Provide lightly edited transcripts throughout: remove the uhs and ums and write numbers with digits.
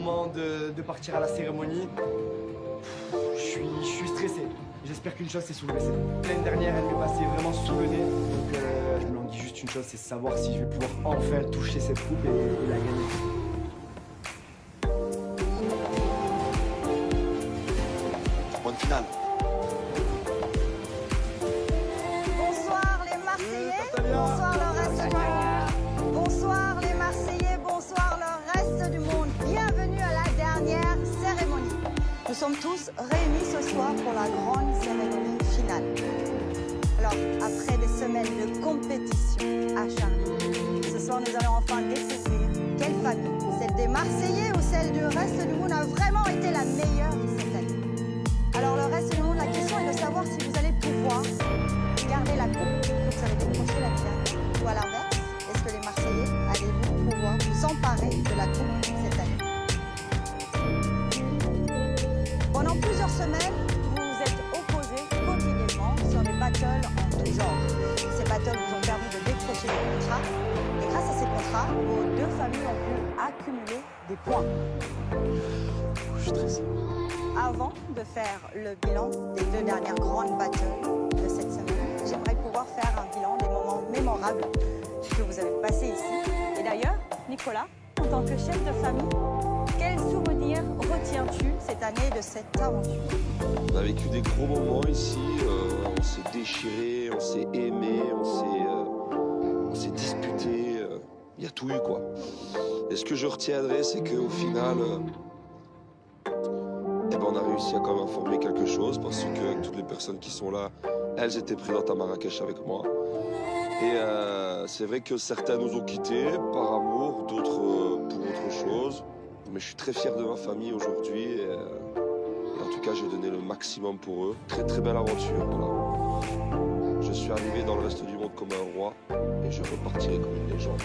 moment de partir à la cérémonie. Je suis stressé. J'espère qu'une chose s'est soulevée. L'année dernière, elle m'est passée vraiment sous le nez. Donc je me dis juste une chose, c'est savoir si je vais pouvoir enfin toucher cette coupe et la gagner. Bonne finale. Bonsoir les Marseillais, bonsoir le reste du monde. Bonsoir les Marseillais, bonsoir le reste du monde. Bienvenue à la dernière cérémonie. Nous sommes tous réunis ce soir pour la grande cérémonie finale. Alors, après des semaines de compétition acharnée, ce soir nous allons enfin découvrir quelle famille, celle des Marseillais ou celle du reste du monde, a vraiment été la meilleure cette année. Alors le reste du monde, la question est de savoir si vous allez pouvoir garder la coupe que vous avez décrochée l'année dernière. Ou à l'inverse, est-ce que les Marseillais allez-vous pouvoir vous emparer de la coupe cette année? Pendant plusieurs semaines, vous vous êtes opposés quotidiennement sur des battles en tout genre. Ces battles vous ont permis de décrocher des contrats. Et grâce à ces contrats, vos deux familles ont pu accumuler des points. Je suis stressé. Avant de faire le bilan des deux dernières grandes battles de cette semaine, j'aimerais pouvoir faire un bilan des moments mémorables que vous avez passés ici. Et d'ailleurs, Nicolas, en tant que chef de famille, quels souvenirs retiens-tu cette année de cette aventure? On a vécu des gros moments ici. On s'est déchiré, on s'est aimé, on s'est disputé. Il y a tout eu, quoi. Et ce que je retiendrai, c'est qu'au final, on a réussi à quand même former quelque chose parce que toutes les personnes qui sont là, elles étaient présentes à Marrakech avec moi. Et c'est vrai que certains nous ont quittés par amour, d'autres pour autre chose. Mais je suis très fier de ma famille aujourd'hui et en tout cas j'ai donné le maximum pour eux. Très très belle aventure, voilà. Je suis arrivé dans le reste du monde comme un roi et je repartirai comme une légende.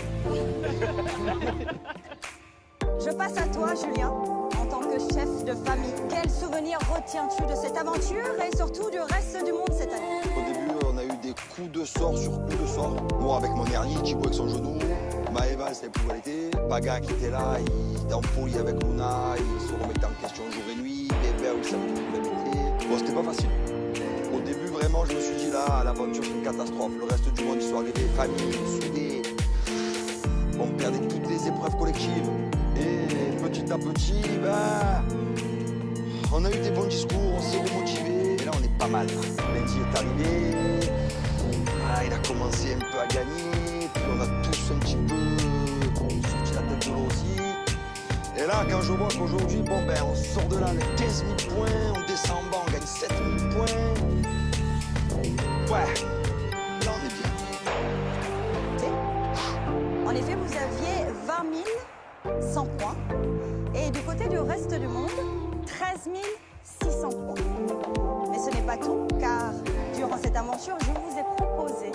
Je passe à toi, Julien, en tant que chef de famille. Quels souvenirs retiens-tu de cette aventure et surtout du reste du monde cette année? Au début, on a eu des coups de sort sur coups de sort. Moi avec mon hernie, Thibaut avec son genou, Maëva, elle savait plus où elle était. Paga qui était là, il était en folie avec Luna, il se remettait en question jour et nuit. Bébé, il savait plus où elle était. Bon, c'était pas facile. Au début, vraiment, je me suis dit là, l'aventure c'est une catastrophe. Le reste du monde, ils sont arrivés, famille, soudés. On perdait toutes les épreuves collectives. Et petit à petit, on a eu des bons discours, on s'est remotivé. Et là, on est pas mal. Mendy est arrivé. Il a commencé un peu à gagner. Puis on a tous un petit peu sorti la tête de l'eau aussi. Et là, quand je vois qu'aujourd'hui, on sort de là avec 15 000 points, on descend en bas, on gagne 7 000 points. Ouais, là, on est bien. En effet, vous aviez 20 100 points. Et du côté du reste du monde, 13 600 points. Mais ce n'est pas tout, car durant cette aventure, je vous ai proposé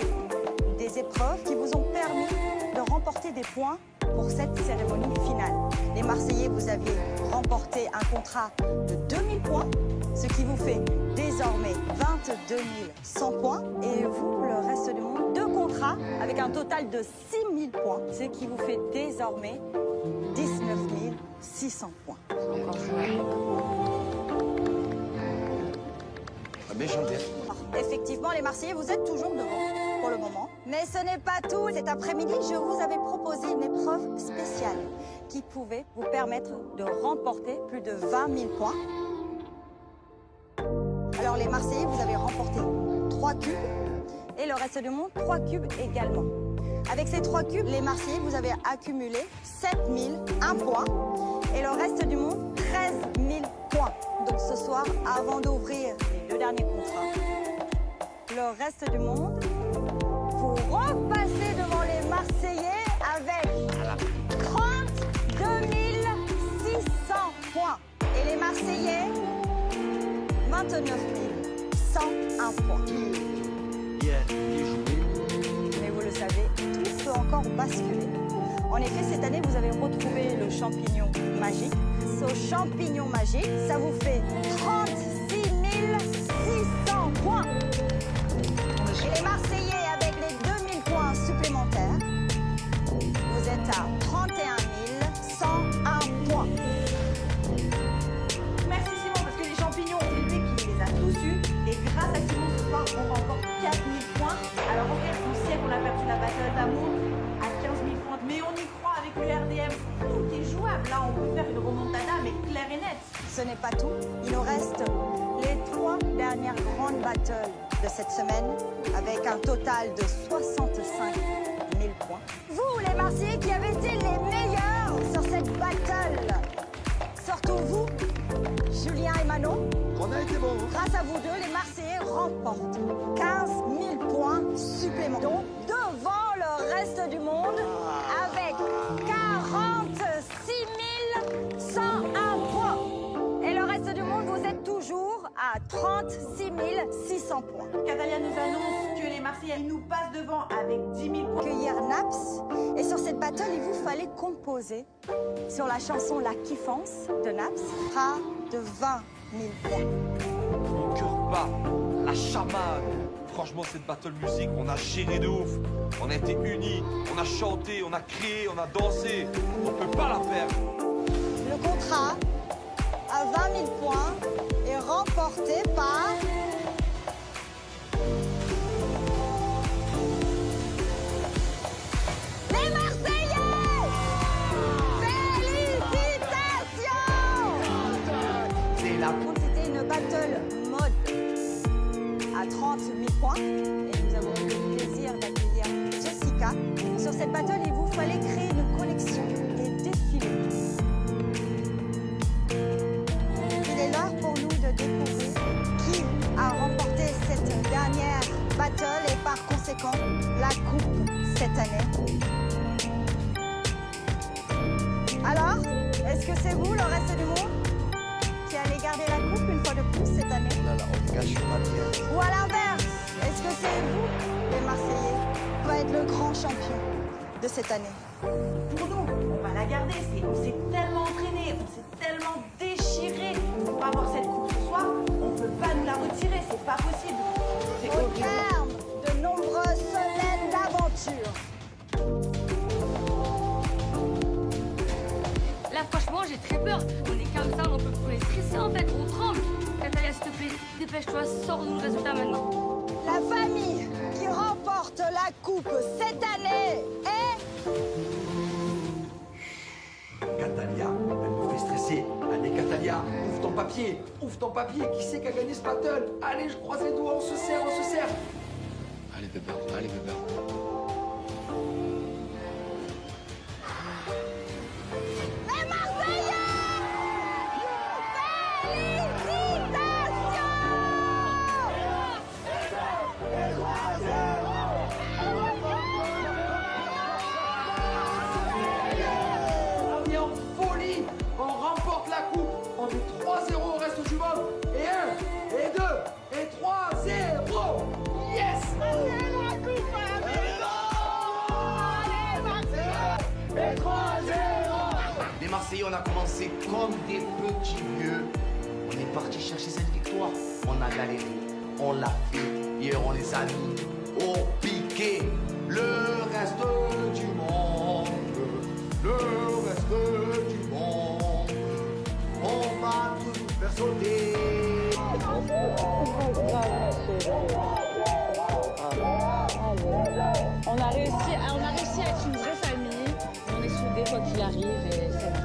des épreuves qui vous ont permis de remporter des points pour cette cérémonie finale. Les Marseillais, vous aviez remporté un contrat de 2000 points, ce qui vous fait désormais 22 100 points. Et vous, le reste du monde, deux contrats avec un total de 6000 points, ce qui vous fait désormais 19 600 points. Méchanté. Effectivement, les Marseillais, vous êtes toujours devant pour le moment. Mais ce n'est pas tout. Cet après-midi, je vous avais proposé une épreuve spéciale qui pouvait vous permettre de remporter plus de 20 000 points. Alors, les Marseillais, vous avez remporté 3 cubes et le reste du monde, 3 cubes également. Avec ces 3 cubes, les Marseillais, vous avez accumulé 7001 points et le reste du monde, 13 000 points. Donc ce soir, avant d'ouvrir les deux derniers contrats, le reste du monde, vous repassez devant les Marseillais avec 32 600 points. Et les Marseillais, 29 101 points. Mais vous le savez, tout peut encore basculer. En effet, cette année, vous avez retrouvé le champignon magique. Ce champignon magique, ça vous fait 36 600 points. Et les Marseillais, avec les 2000 points supplémentaires, vous êtes à 31 101 points. d'amour à 15 000 points. Mais on y croit avec le RDM. Tout est jouable. Là, on peut faire une remontada, mais claire et nette. Ce n'est pas tout. Il nous reste les 3 dernières grandes battles de cette semaine avec un total de 65 000 points. Vous, les Marseillais qui avez été les meilleurs sur cette battle, surtout vous, Julien et Manon, On a été bon. grâce à vous deux, les Marseillais remportent 15 000 points supplémentaires. Donc, devant le reste du monde avec 46 101 points. Et le reste du monde, vous êtes toujours à 36 600 points. Catalia nous annonce que les Marseillais nous passent devant avec 10 000 points. Accueillir Naps. Et sur cette battle, il vous fallait composer sur la chanson La Kiffance de Naps, à de 20 000 points. Mon cœur bat, la chamade. Franchement, cette battle musique, on a géré de ouf. On a été unis, on a chanté, on a crié, on a dansé. On peut pas la perdre. Le contrat à 20 000 points est remporté par... les Marseillais! Félicitations! C'est la C'était une battle mode à 30 000 points et nous avons eu le plaisir d'accueillir Jessica. Sur cette battle, il vous fallait créer une collection et défiler. Il est l'heure pour nous de découvrir qui a remporté cette dernière battle et par conséquent la coupe cette année. Alors, est-ce que c'est vous, le reste du monde, qui allez garder la coupe une fois de plus cette année? Ou à l'inverse, est-ce que c'est vous, les Marseillais, qui va être le grand champion de cette année? Pour nous, on va la garder. On s'est tellement entraîné, on s'est tellement déchiré pour avoir cette coupe ce soir. On peut pas nous la retirer, c'est pas possible. C'est Au horrible. terme de nombreuses semaines d'aventure, Là, franchement, j'ai très peur. On est comme ça, on est stressé en fait, on tremble. Catalia, s'il te plaît, dépêche-toi, sors-nous le résultat maintenant. la famille qui remporte la coupe cette année est... Catalia, elle me fait stresser. Allez Catalia, ouvre ton papier. Ouvre ton papier. Qui c'est qui a gagné ce battle? Allez, je croise les doigts, on se serre, on se serre. Allez bébé, allez bébé. Les Marseillais! On est en folie. On remporte la coupe. On est 3-0 au reste du monde. Et 1, et 2, et 3-0. Yes! Les Marseillais, on a commencé comme des petits vieux. On est parti chercher cette victoire. On a galéré, on l'a fait. Hier, on les a mis au piqué. Le reste du monde, le reste du monde, on va tout faire sauter. On a réussi à être une vraie famille. On est soudés quoi qu'il arrive et c'est bon.